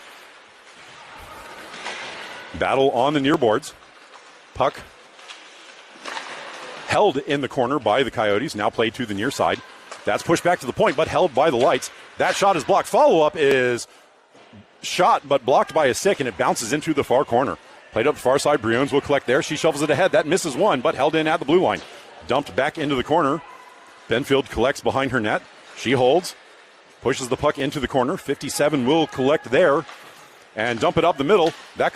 Battle on the near boards. Puck held in the corner by the Coyotes. Now played to the near side. That's pushed back to the point, but held by the Lights. That shot is blocked. Follow-up is shot, but blocked by a stick, and it bounces into the far corner. Played up the far side. Briones will collect there. She shovels it ahead. That misses one, but held in at the blue line. Dumped back into the corner. Benfield collects behind her net. She holds. Pushes the puck into the corner. 57 will collect there and dump it up the middle. That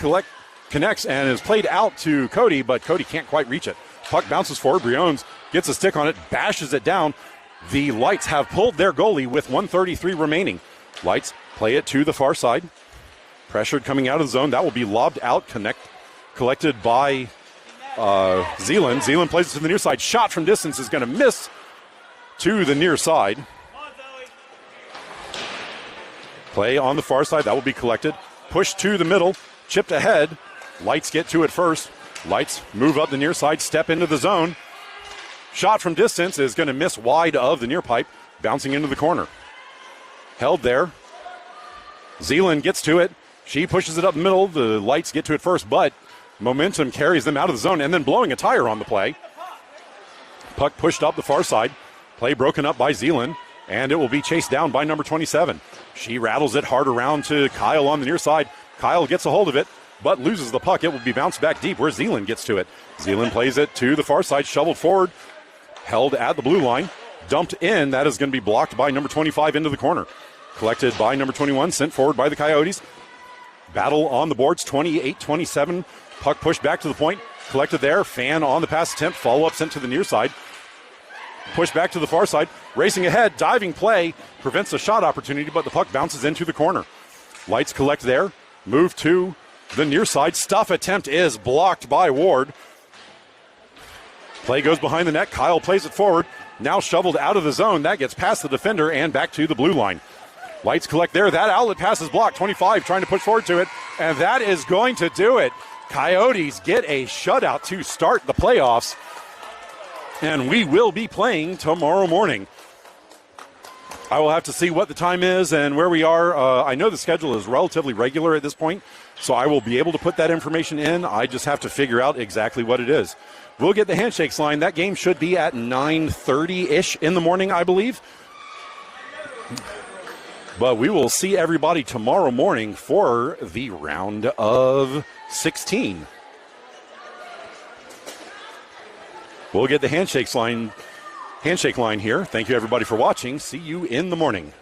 connects and is played out to Cody, but Cody can't quite reach it. Puck bounces forward. Briones gets a stick on it, bashes it down. The Lights have pulled their goalie with 1:33 remaining. Lights play it to the far side. Pressured coming out of the zone. That will be lobbed out, collected by Zeeland. Zeeland plays it to the near side. Shot from distance is going to miss to the near side. Come on, Zoe. Play on the far side. That will be collected. Push to the middle. Chipped ahead. Lights get to it first. Lights move up the near side. Step into the zone. Shot from distance is going to miss wide of the near pipe. Bouncing into the corner. Held there. Zeeland gets to it. She pushes it up the middle. The Lights get to it first, but momentum carries them out of the zone and then blowing a tire on the play. Puck pushed up the far side. Play broken up by Zeeland, and it will be chased down by number 27. She rattles it hard around to Kyle on the near side. Kyle gets a hold of it, but loses the puck. It will be bounced back deep where Zeeland gets to it. Zeeland plays it to the far side, shoveled forward, held at the blue line, dumped in. That is going to be blocked by number 25 into the corner. Collected by number 21, sent forward by the Coyotes. Battle on the boards, 28-27. Puck pushed back to the point, collected there. Fan on the pass attempt, follow-up sent to the near side. Push back to the far side, racing ahead, diving play, prevents a shot opportunity, but the puck bounces into the corner. Lights collect there, move to the near side. Stuff attempt is blocked by Ward. Play goes behind the net. Kyle plays it forward, now shoveled out of the zone. That gets past the defender and back to the blue line. Lights collect there. That outlet pass is blocked. 25 trying to push forward to it, and that is going to do it. Coyotes get a shutout to start the playoffs, and we will be playing tomorrow morning. I will have to see what the time is and where we are. I know the schedule is relatively regular at this point, so I will be able to put that information in. I just have to figure out exactly what it is. We'll get the handshakes line. That game should be at 9:30-ish in the morning, I believe. But we will see everybody tomorrow morning for the round of 16. We'll get the handshake line here. Thank you, everybody, for watching. See you in the morning.